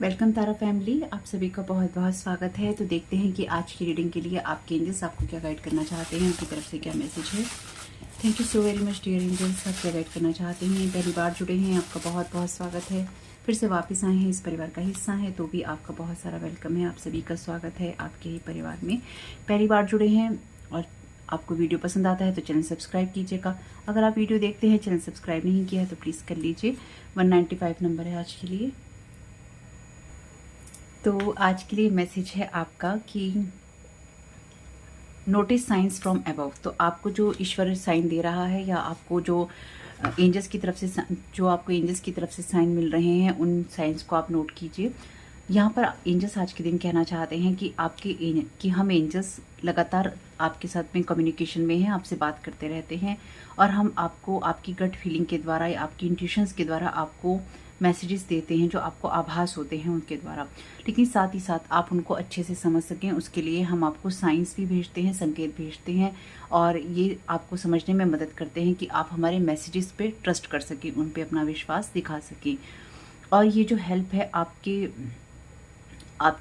Welcome तारा family, आप सभी का बहुत बहुत स्वागत है। तो देखते हैं कि आज की रीडिंग के लिए आपके एंजल्स आपको क्या गाइड करना चाहते हैं, उनकी तरफ से क्या मैसेज है। Thank you so very much dear angels. आप क्या गाइड करना चाहते हैं। पहली बार जुड़े हैं, आपका बहुत बहुत स्वागत है। फिर से वापस आए हैं, इस परिवार का हिस्सा है तो भी आपका बहुत सारा वेलकम है। आप सभी का स्वागत है आपके ही परिवार में। पहली बार जुड़े हैं और आपको वीडियो पसंद आता है तो चैनल सब्सक्राइब कीजिएगा। अगर आप वीडियो देखते हैं, चैनल सब्सक्राइब नहीं किया है तो प्लीज़ कर लीजिए। 195 नंबर है आज के लिए। तो आज के लिए मैसेज है आपका कि नोटिस साइंस फ्रॉम अबव। तो आपको जो ईश्वर साइन दे रहा है या आपको जो एंजल्स की तरफ से साइन मिल रहे हैं, उन साइंस को आप नोट कीजिए। यहाँ पर एंजल्स आज के दिन कहना चाहते हैं कि हम एंजल्स लगातार आपके साथ में कम्युनिकेशन में हैं, आपसे बात करते रहते हैं और हम आपको आपकी गट फीलिंग के द्वारा या आपकी इंट्यूशंस के द्वारा आपको मैसेजेस देते हैं, जो आपको आभास होते हैं उनके द्वारा। लेकिन साथ ही साथ आप उनको अच्छे से समझ सकें, उसके लिए हम आपको साइंस भी भेजते हैं, संकेत भेजते हैं और ये आपको समझने में मदद करते हैं कि आप हमारे मैसेजेस पे ट्रस्ट कर सकें, उन पे अपना विश्वास दिखा सकें। और ये जो हेल्प है आप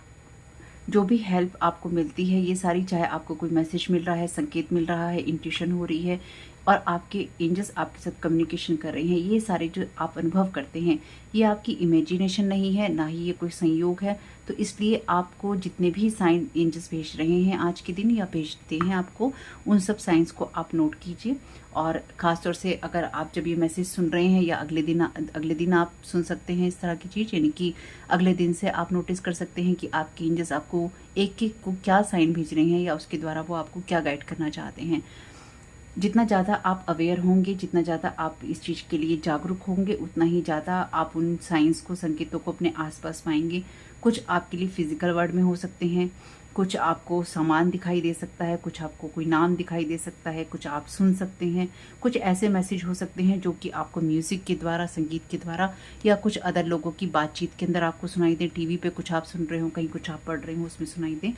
जो भी हेल्प आपको मिलती है, ये सारी, चाहे आपको कोई मैसेज मिल रहा है, संकेत मिल रहा है, इंट्यूशन हो रही है और आपके एंजल्स आपके साथ कम्युनिकेशन कर रहे हैं, ये सारे जो आप अनुभव करते हैं, ये आपकी इमेजिनेशन नहीं है, ना ही ये कोई संयोग है। तो इसलिए आपको जितने भी साइन एंजल्स भेज रहे हैं आज के दिन या भेजते हैं आपको, उन सब साइंस को आप नोट कीजिए। और ख़ासतौर से अगर आप जब ये मैसेज सुन रहे हैं या अगले दिन आप सुन सकते हैं इस तरह की चीज़, यानी कि अगले दिन से आप नोटिस कर सकते हैं कि आपके एंजल्स आपको एक एक को क्या साइन भेज रहे हैं या उसके द्वारा वो आपको क्या गाइड करना चाहते हैं। जितना ज़्यादा आप अवेयर होंगे, जितना ज़्यादा आप इस चीज़ के लिए जागरूक होंगे, उतना ही ज़्यादा आप उन साइंस को, संकेतों को अपने आसपास पाएंगे। कुछ आपके लिए फिजिकल वर्ड में हो सकते हैं, कुछ आपको सामान दिखाई दे सकता है, कुछ आपको कोई नाम दिखाई दे सकता है, कुछ आप सुन सकते हैं, कुछ ऐसे मैसेज हो सकते हैं जो कि आपको म्यूज़िक के द्वारा, संगीत के द्वारा या कुछ अदर लोगों की बातचीत के अंदर आपको सुनाई दें। टीवी पे कुछ आप सुन रहे हो, कहीं कुछ आप पढ़ रहे हो, उसमें सुनाई दें।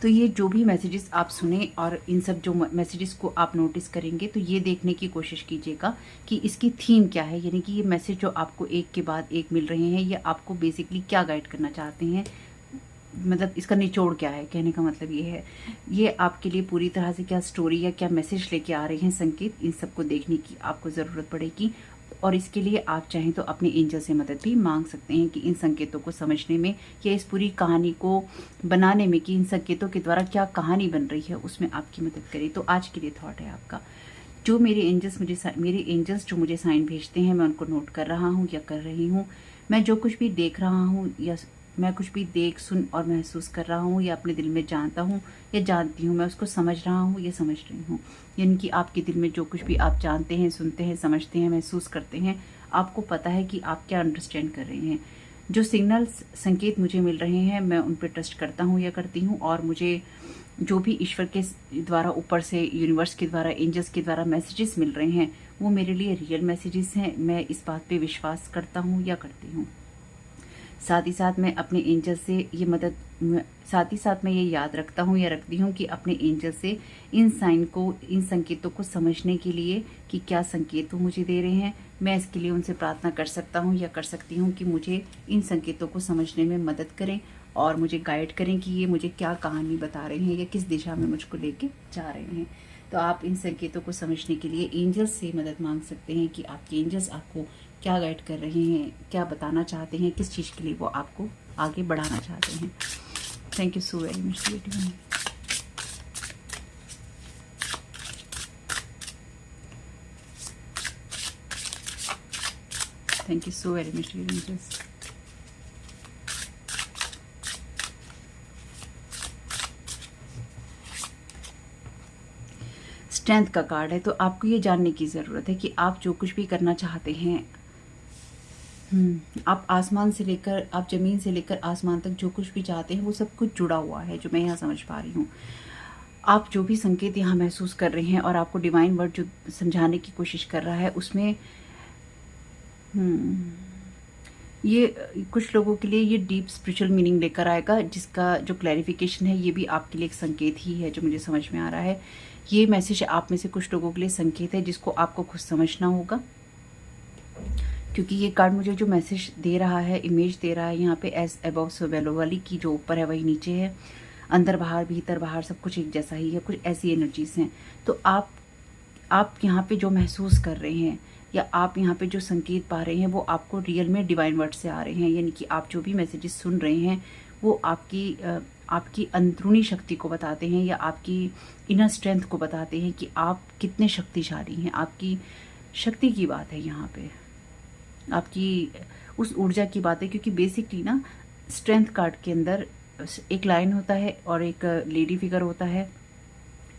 तो ये जो भी मैसेजेस आप सुने और इन सब जो मैसेजेस को आप नोटिस करेंगे, तो ये देखने की कोशिश कीजिएगा कि इसकी थीम क्या है, यानी कि ये मैसेज जो आपको एक के बाद एक मिल रहे हैं, ये आपको बेसिकली क्या गाइड करना चाहते हैं, मतलब इसका निचोड़ क्या है। कहने का मतलब ये है, ये आपके लिए पूरी तरह से क्या स्टोरी या क्या मैसेज लेके आ रहे हैं, संकेत, इन सबको देखने की आपको ज़रूरत पड़ेगी। और इसके लिए आप चाहें तो अपने एंजल से मदद भी मांग सकते हैं कि इन संकेतों को समझने में या इस पूरी कहानी को बनाने में, कि इन संकेतों के द्वारा क्या कहानी बन रही है, उसमें आपकी मदद करें। तो आज के लिए थॉट है आपका, जो मेरे एंजल्स जो मुझे साइन भेजते हैं, मैं उनको नोट कर रहा हूँ या कर रही हूँ। मैं जो कुछ भी देख रहा हूँ या मैं कुछ भी देख, सुन और महसूस कर रहा हूँ या अपने दिल में जानता हूँ या जानती हूँ, मैं उसको समझ रहा हूँ या समझ रही हूँ। यानी कि आपके दिल में जो कुछ भी आप जानते हैं, सुनते हैं, समझते हैं, महसूस करते हैं, आपको पता है कि आप क्या अंडरस्टैंड कर रहे हैं। जो सिग्नल्स, संकेत मुझे मिल रहे हैं, मैं उन पर ट्रस्ट करता हूँ या करती हूँ। और मुझे जो भी ईश्वर के द्वारा, ऊपर से यूनिवर्स के द्वारा, एंजल्स के द्वारा मैसेजेस मिल रहे हैं, वो मेरे लिए रियल मैसेजेस हैं। मैं इस बात पे विश्वास करता हूँ या करती हूँ। साथ ही साथ मैं अपने एंजल से ये याद रखता हूँ या रखती हूँ कि अपने एंजल से इन संकेतों को समझने के लिए कि क्या संकेत वो मुझे दे रहे हैं, मैं इसके लिए उनसे प्रार्थना कर सकता हूँ या कर सकती हूँ कि मुझे इन संकेतों को समझने में मदद करें और मुझे गाइड करें कि ये मुझे क्या कहानी बता रहे हैं या किस दिशा में मुझको लेके जा रहे हैं। तो आप इन संकेतों को समझने के लिए एंजल्स से मदद मांग सकते हैं कि आपके एंजल्स आपको क्या गाइड कर रहे हैं, क्या बताना चाहते हैं, किस चीज़ के लिए वो आपको आगे बढ़ाना चाहते हैं। Thank you so very much dear. Thank you so very much dear angels. Strength का कार्ड है, तो आपको ये जानने की ज़रूरत है कि आप जो कुछ भी करना चाहते हैं, आप आसमान से लेकर, आप ज़मीन से लेकर आसमान तक जो कुछ भी चाहते हैं, वो सब कुछ जुड़ा हुआ है, जो मैं यहाँ समझ पा रही हूँ। आप जो भी संकेत यहाँ महसूस कर रहे हैं और आपको डिवाइन वर्ड जो समझाने की कोशिश कर रहा है, उसमें ये कुछ लोगों के लिए ये डीप स्पिरिचुअल मीनिंग लेकर आएगा, जिसका जो क्लैरिफिकेशन है, ये भी आपके लिए एक संकेत ही है, जो मुझे समझ में आ रहा है। ये मैसेज आप में से कुछ लोगों के लिए संकेत है, जिसको आपको खुद समझना होगा। क्योंकि ये कार्ड मुझे जो मैसेज दे रहा है, इमेज दे रहा है यहाँ पे, एज अबव सो बेलो वाली की जो ऊपर है वही नीचे है, अंदर बाहर भीतर बाहर सब कुछ एक जैसा ही है, कुछ ऐसी एनर्जीज हैं। तो आप यहाँ पे जो महसूस कर रहे हैं या आप यहाँ पे जो संकेत पा रहे हैं वो आपको रियल में डिवाइन वर्ड से आ रहे हैं, यानी कि आप जो भी मैसेजेस सुन रहे हैं वो आपकी अंदरूनी शक्ति को बताते हैं या आपकी इनर स्ट्रेंथ को बताते हैं कि आप कितने शक्तिशाली हैं। आपकी शक्ति की बात है यहाँ पे, आपकी उस ऊर्जा की बात है। क्योंकि बेसिकली ना स्ट्रेंथ कार्ड के अंदर एक लाइन होता है और एक लेडी फिगर होता है,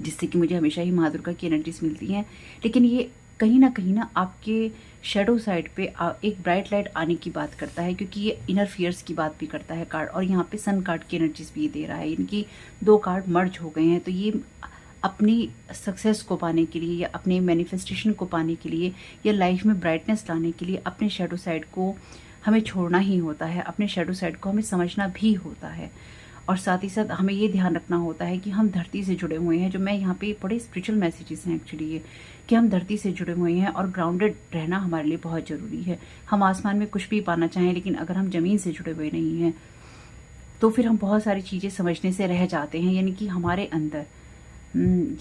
जिससे कि मुझे हमेशा ही माँ दुर्गा की एनर्जीज मिलती हैं। लेकिन ये कहीं ना आपके शेडो साइड पे एक ब्राइट लाइट आने की बात करता है, क्योंकि ये इनर फियर्स की बात भी करता है कार्ड। और यहाँ पे सन कार्ड की एनर्जीज भी दे रहा है, इनकी दो कार्ड मर्ज हो गए हैं। तो ये अपनी सक्सेस को पाने के लिए या अपने मैनिफेस्टेशन को पाने के लिए या लाइफ में ब्राइटनेस लाने के लिए अपने शेडो साइड को हमें छोड़ना ही होता है, अपने शेडो साइड को हमें समझना भी होता है। और साथ ही साथ हमें ये ध्यान रखना होता है कि हम धरती से जुड़े हुए हैं। जो मैं यहाँ पे बड़े स्पिरिचुअल मैसेजेस हैं एक्चुअली ये, कि हम धरती से जुड़े हुए हैं और ग्राउंडेड रहना हमारे लिए बहुत ज़रूरी है। हम आसमान में कुछ भी पाना चाहें, लेकिन अगर हम ज़मीन से जुड़े हुए नहीं हैं तो फिर हम बहुत सारी चीज़ें समझने से रह जाते हैं। यानी कि हमारे अंदर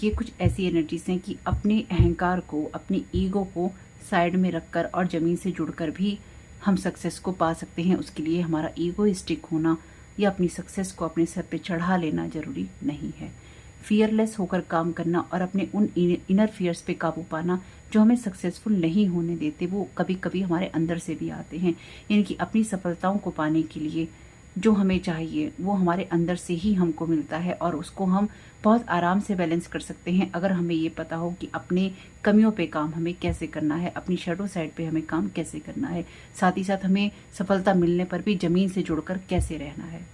ये कुछ ऐसी एनर्जीज हैं कि अपने अहंकार को, अपनी ईगो को साइड में रखकर और ज़मीन से जुड़कर भी हम सक्सेस को पा सकते हैं। उसके लिए हमारा ईगोइस्टिक होना या अपनी सक्सेस को अपने सर पे चढ़ा लेना ज़रूरी नहीं है। फियरलेस होकर काम करना और अपने उन इनर फियर्स पे काबू पाना जो हमें सक्सेसफुल नहीं होने देते, वो कभी कभी हमारे अंदर से भी आते हैं। यानी कि अपनी सफलताओं को पाने के लिए जो हमें चाहिए वो हमारे अंदर से ही हमको मिलता है, और उसको हम बहुत आराम से बैलेंस कर सकते हैं अगर हमें ये पता हो कि अपने कमियों पे काम हमें कैसे करना है, अपनी शेडो साइड पे हमें काम कैसे करना है, साथ ही साथ हमें सफलता मिलने पर भी ज़मीन से जुड़कर कैसे रहना है।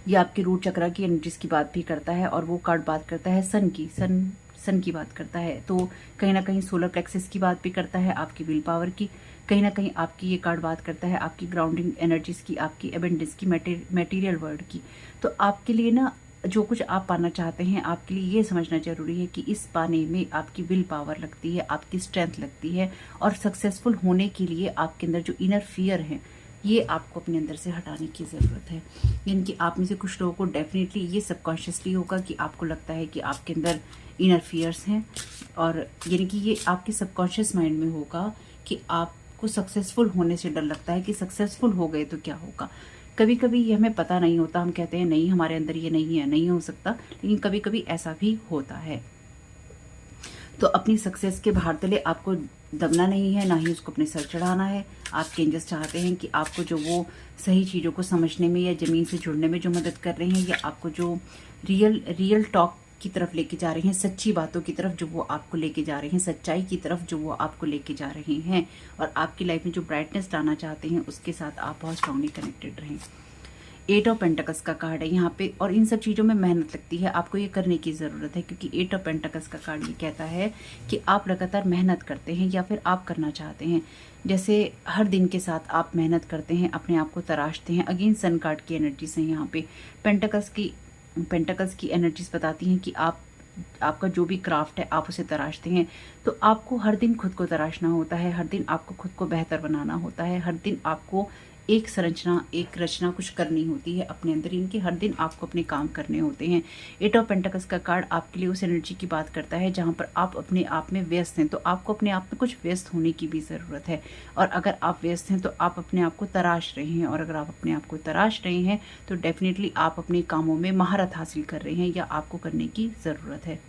ये आपके रूट चक्रा की एनर्जीज की बात भी करता है। और वो कार्ड बात करता है सन की, सन की बात करता है। तो कहीं ना कहीं सोलर प्लेक्सस की बात भी करता है, आपकी विल पावर की। कहीं ना कहीं आपकी ये कार्ड बात करता है आपकी ग्राउंडिंग एनर्जीज की, आपकी एबेंडेंस की, मटेरियल वर्ल्ड की। तो आपके लिए ना जो कुछ आप पाना चाहते हैं, आपके लिए ये समझना जरूरी है कि इस पाने में आपकी विल पावर लगती है, आपकी स्ट्रेंथ लगती है। और सक्सेसफुल होने के लिए आपके अंदर जो इनर फियर है ये आपको अपने अंदर से हटाने की ज़रूरत है। यानी कि आप में से कुछ लोगों को डेफिनेटली ये सबकॉन्शियसली होगा कि आपको लगता है कि आपके अंदर इनर फियर्स हैं, और यानी कि ये आपके सबकॉन्शियस माइंड में होगा कि आपको सक्सेसफुल होने से डर लगता है कि सक्सेसफुल हो गए तो क्या होगा। कभी कभी ये हमें पता नहीं होता, हम कहते हैं नहीं हमारे अंदर ये नहीं है, नहीं हो सकता, लेकिन कभी कभी ऐसा भी होता है। तो अपनी सक्सेस के बाहर तले आपको दबना नहीं है, ना ही उसको अपने सर चढ़ाना है। आपके एंजल्स चाहते हैं कि आपको जो वो सही चीज़ों को समझने में या ज़मीन से जुड़ने में जो मदद कर रहे हैं, या आपको जो रियल टॉक की तरफ लेके जा रहे हैं, सच्ची बातों की तरफ जो वो आपको लेके जा रहे हैं, सच्चाई की तरफ जो वो आपको लेके जा रहे हैं, और आपकी लाइफ में जो ब्राइटनेस लाना चाहते हैं उसके साथ आप बहुत स्ट्रांगली कनेक्टेड रहें। 8 ऑफ पेंटिकल्स का कार्ड है यहाँ पे, और इन सब चीज़ों में मेहनत लगती है, आपको ये करने की ज़रूरत है। क्योंकि 8 ऑफ पेंटिकल्स का कार्ड ये कहता है कि आप लगातार मेहनत करते हैं या फिर आप करना चाहते हैं। जैसे हर दिन के साथ आप मेहनत करते हैं, अपने आप को तराशते हैं। अगेन सन कार्ड की एनर्जीज हैं यहाँ पे। पेंटिकल्स की एनर्जीज बताती हैं कि आपका जो भी क्राफ्ट है आप उसे तराशते हैं। तो आपको हर दिन खुद को तराशना होता है, हर दिन आपको खुद को बेहतर बनाना होता है, हर दिन आपको एक संरचना, एक रचना कुछ करनी होती है अपने अंदर। इनके हर दिन आपको अपने काम करने होते हैं। 8 ऑफ पेंटिकल्स का कार्ड आपके लिए उस एनर्जी की बात करता है जहां पर आप अपने आप में व्यस्त हैं। तो आपको अपने आप में कुछ व्यस्त होने की भी ज़रूरत है, और अगर आप व्यस्त हैं तो आप अपने आप को तराश रहे हैं, और अगर आप अपने आप को तराश रहे हैं तो डेफिनेटली आप अपने कामों में महारत हासिल कर रहे हैं या आपको करने की ज़रूरत है।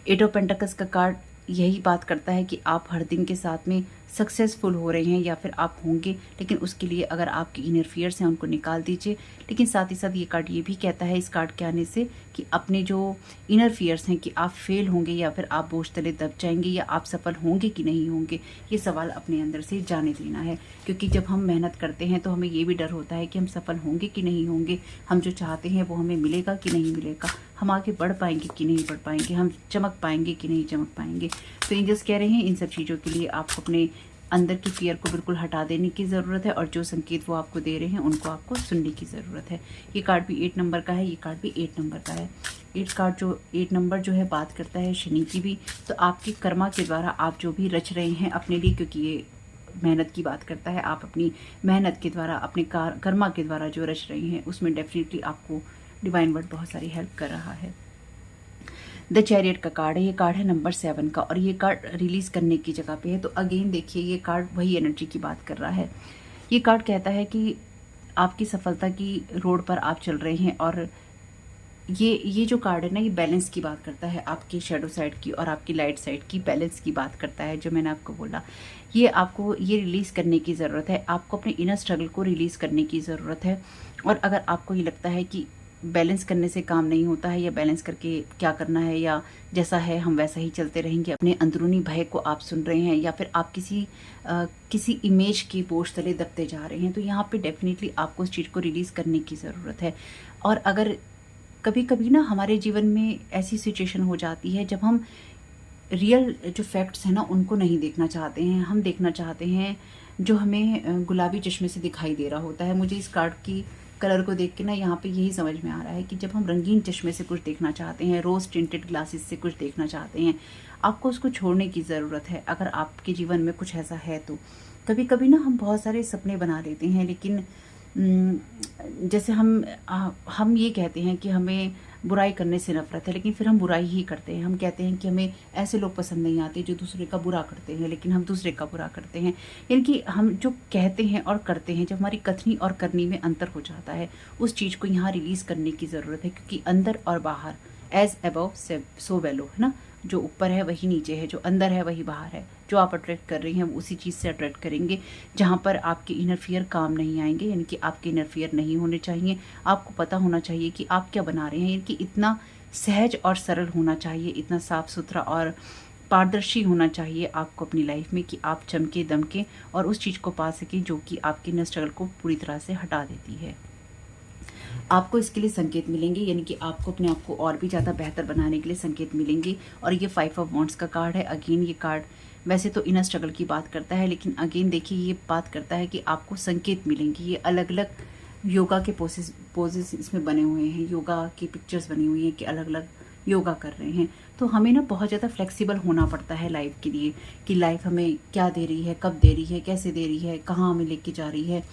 8 ऑफ पेंटिकल्स का कार्ड यही बात करता है कि आप हर दिन के साथ में सक्सेसफुल हो रहे हैं या फिर आप होंगे, लेकिन उसके लिए अगर आपके इनर फियर्स हैं उनको निकाल दीजिए। लेकिन साथ ही साथ ये कार्ड ये भी कहता है इस कार्ड के आने से कि अपने जो इनर फियर्स हैं कि आप फेल होंगे या फिर आप बोझ तले दब जाएंगे या आप सफल होंगे कि नहीं होंगे, ये सवाल अपने अंदर से जाने देना है। क्योंकि जब हम मेहनत करते हैं तो हमें ये भी डर होता है कि हम सफल होंगे कि नहीं होंगे, हम जो चाहते हैं वो हमें मिलेगा कि नहीं मिलेगा, हम आगे बढ़ पाएंगे कि नहीं बढ़ पाएंगे, हम चमक पाएंगे कि नहीं चमक पाएंगे। तो एंजल्स कह रहे हैं इन सब चीज़ों के लिए आपको अपने अंदर की फियर को बिल्कुल हटा देने की ज़रूरत है, और जो संकेत वो आपको दे रहे हैं उनको आपको सुनने की ज़रूरत है। ये कार्ड भी 8 नंबर का है, ये कार्ड भी 8 नंबर का है। 8 नंबर जो है बात करता है शनि की भी। तो आपके कर्मा के द्वारा आप जो भी रच रहे हैं अपने लिए, क्योंकि ये मेहनत की बात करता है। आप अपनी मेहनत के द्वारा, अपने कर्मा के द्वारा जो रच रहे हैं उसमें डेफिनेटली आपको डिवाइन वर्ड बहुत सारी हेल्प कर रहा है। द चैरियट का कार्ड है, ये कार्ड है नंबर 7 का, और ये कार्ड रिलीज करने की जगह पे है। तो अगेन देखिए, ये कार्ड वही एनर्जी की बात कर रहा है। ये कार्ड कहता है कि आपकी सफलता की रोड पर आप चल रहे हैं, और ये जो कार्ड है ना, ये बैलेंस की बात करता है, आपकी शेडो साइड की और आपकी लाइट साइड की बैलेंस की बात करता है। जो मैंने आपको बोला, ये आपको ये रिलीज़ करने की ज़रूरत है, आपको अपने इनर स्ट्रगल को रिलीज़ करने की ज़रूरत है। और अगर आपको ये लगता है कि बैलेंस करने से काम नहीं होता है, या बैलेंस करके क्या करना है, या जैसा है हम वैसा ही चलते रहेंगे, अपने अंदरूनी भय को आप सुन रहे हैं, या फिर आप किसी इमेज के बोझ तले दबते जा रहे हैं, तो यहाँ पे डेफिनेटली आपको उस चीज़ को रिलीज़ करने की ज़रूरत है। और अगर कभी कभी ना हमारे जीवन में ऐसी सिचुएशन हो जाती है जब हम रियल जो फैक्ट्स हैं ना उनको नहीं देखना चाहते हैं, हम देखना चाहते हैं जो हमें गुलाबी चश्मे से दिखाई दे रहा होता है। मुझे इस कार्ड की कलर को देख के ना यहाँ पे यही समझ में आ रहा है कि जब हम रंगीन चश्मे से कुछ देखना चाहते हैं, रोज टिंटेड ग्लासेस से कुछ देखना चाहते हैं, आपको उसको छोड़ने की ज़रूरत है। अगर आपके जीवन में कुछ ऐसा है तो कभी कभी ना हम बहुत सारे सपने बना लेते हैं, लेकिन जैसे हम ये कहते हैं कि हमें बुराई करने से नफरत है, लेकिन फिर हम बुराई ही करते हैं। हम कहते हैं कि हमें ऐसे लोग पसंद नहीं आते जो दूसरे का बुरा करते हैं, लेकिन हम दूसरे का बुरा करते हैं। यानी कि हम जो कहते हैं और करते हैं, जब हमारी कथनी और करनी में अंतर हो जाता है, उस चीज़ को यहाँ रिलीज़ करने की ज़रूरत है। क्योंकि अंदर और बाहर, एज अबव सो बेलो, है ना, जो ऊपर है वही नीचे है, जो अंदर है वही बाहर है। जो आप अट्रैक्ट कर रही हैं वो उसी चीज़ से अट्रैक्ट करेंगे जहाँ पर आपके इनरफियर काम नहीं आएंगे। यानी कि आपके इनरफियर नहीं होने चाहिए। आपको पता होना चाहिए कि आप क्या बना रहे हैं। यानी कि इतना सहज और सरल होना चाहिए, इतना साफ सुथरा और पारदर्शी होना चाहिए आपको अपनी लाइफ में कि आप चमके दमके और उस चीज़ को पा सकें जो कि आपके इनर स्ट्रगल को पूरी तरह से हटा देती है। आपको इसके लिए संकेत मिलेंगे, यानी कि आपको अपने आप को और भी ज़्यादा बेहतर बनाने के लिए संकेत मिलेंगे। और ये 5 ऑफ वॉन्ड्स का कार्ड है। अगेन ये कार्ड वैसे तो इनर स्ट्रगल की बात करता है, लेकिन अगेन देखिए ये बात करता है कि आपको संकेत मिलेंगे। ये अलग अलग योगा के पोजेस इसमें बने हुए हैं, योगा की पिक्चर्स बनी हुई हैं कि अलग अलग योगा कर रहे हैं। तो हमें ना बहुत ज़्यादा फ्लेक्सिबल होना पड़ता है लाइफ के लिए, कि लाइफ हमें क्या दे रही है, कब दे रही है, कैसे दे रही है, कहाँ हमें लेके जा रही है।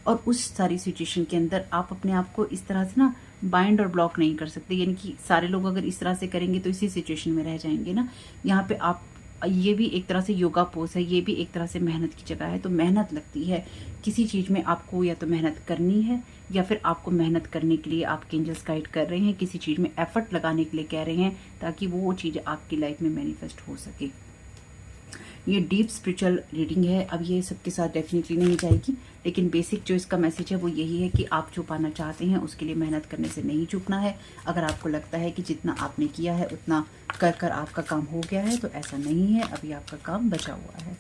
और उस सारी सिचुएशन के अंदर आप अपने आप को इस तरह से ना बाइंड और ब्लॉक नहीं कर सकते। यानी कि सारे लोग अगर इस तरह से करेंगे तो इसी सिचुएशन में रह जाएंगे ना। यहाँ पे आप, ये भी एक तरह से योगा पोज है, ये भी एक तरह से मेहनत की जगह है। तो मेहनत लगती है किसी चीज़ में, आपको या तो मेहनत करनी है या फिर आपको मेहनत करने के लिए आपके एंजल्स गाइड कर रहे हैं, किसी चीज़ में एफर्ट लगाने के लिए कह रहे हैं ताकि वो चीज़ आपकी लाइफ में मैनिफेस्ट हो सके। ये डीप स्पिरिचुअल रीडिंग है। अब ये सबके साथ डेफिनेटली नहीं जाएगी, लेकिन बेसिक जो इसका मैसेज है वो यही है कि आप जो पाना चाहते हैं उसके लिए मेहनत करने से नहीं चूकना है। अगर आपको लगता है कि जितना आपने किया है उतना कर कर आपका काम हो गया है, तो ऐसा नहीं है, अभी आपका काम बचा हुआ है।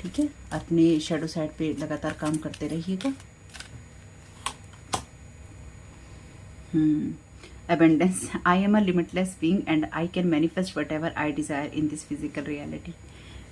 ठीक है, अपने शैडो साइड पे लगातार काम करते रहिएगा। Abundance. I am a limitless being and I can manifest whatever I desire in this physical reality.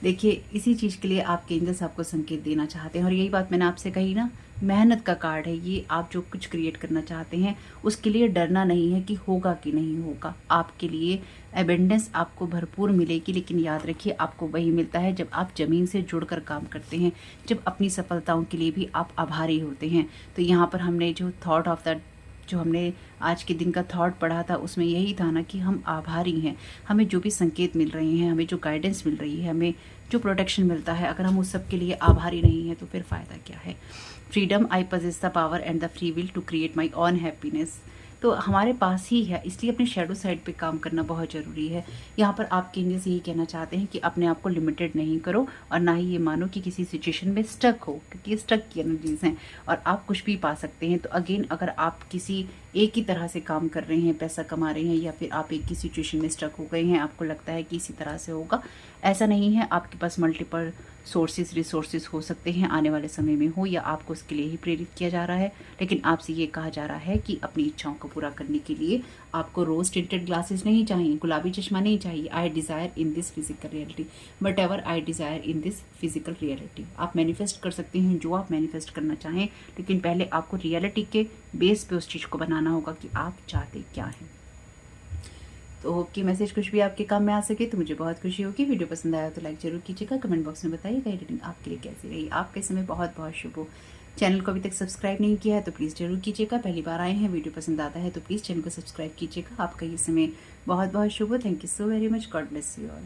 देखिए, इसी चीज़ के लिए आपके एंजल्स आपको संकेत देना चाहते हैं। और यही बात मैंने आपसे कही ना, मेहनत का कार्ड है ये। आप जो कुछ क्रिएट करना चाहते हैं उसके लिए डरना नहीं है कि होगा कि नहीं होगा। आपके लिए एबेंडेंस आपको भरपूर मिलेगी, लेकिन याद रखिए आपको वही मिलता है जब आप ज़मीन से जुड़कर काम करते हैं, जब अपनी सफलताओं के लिए भी आप आभारी होते हैं। तो यहाँ पर हमने जो थॉट ऑफ द, जो हमने आज के दिन का थॉट पढ़ा था उसमें यही था ना कि हम आभारी हैं। हमें जो भी संकेत मिल रहे हैं, हमें जो गाइडेंस मिल रही है, हमें जो प्रोटेक्शन मिलता है, अगर हम उस सब के लिए आभारी नहीं हैं तो फिर फ़ायदा क्या है। Freedom, I possess the power and the free will to create my own happiness. तो हमारे पास ही है, इसलिए अपने शेडो साइड पे काम करना बहुत ज़रूरी है। यहाँ पर आपके एंजल्स यही कहना चाहते हैं कि अपने आप को लिमिटेड नहीं करो और ना ही ये मानो कि किसी सिचुएशन में स्टक हो, क्योंकि ये स्टक की एनर्जीज हैं और आप कुछ भी पा सकते हैं। तो अगेन, अगर आप किसी एक ही तरह से काम कर रहे हैं, पैसा कमा रहे हैं, या फिर आप एक ही सिचुएशन में स्टक हो गए हैं, आपको लगता है कि इसी तरह से होगा, ऐसा नहीं है। आपके पास मल्टीपल सोर्सेज, रिसोर्सेज हो सकते हैं, आने वाले समय में हो, या आपको उसके लिए ही प्रेरित किया जा रहा है। लेकिन आपसे ये कहा जा रहा है कि अपनी इच्छाओं को पूरा करने के लिए आपको रोज टिंटेड ग्लासेस नहीं चाहिए, गुलाबी चश्मा नहीं चाहिए। I desire in this physical reality but ever I desire in this physical reality. आप मैनिफेस्ट कर सकते हैं जो आप मैनिफेस्ट करना चाहें, लेकिन पहले आपको रियलिटी के बेस पे उस चीज़ को बनाना होगा कि आप चाहते क्या हैं। तो होप कि मैसेज कुछ भी आपके काम में आ सके तो मुझे बहुत खुशी होगी। वीडियो पसंद आया तो लाइक जरूर कीजिएगा, कमेंट बॉक्स में बताइएगा रीडिंग आपके लिए कैसी रही। आपका समय बहुत बहुत शुभ हो। चैनल को अभी तक सब्सक्राइब नहीं किया है तो प्लीज़ जरूर कीजिएगा। पहली बार आए हैं, वीडियो पसंद आता है तो प्लीज़ चैनल को सब्सक्राइब कीजिएगा। आपका ये समय बहुत बहुत शुभ हो। Thank you so very much. God bless you all.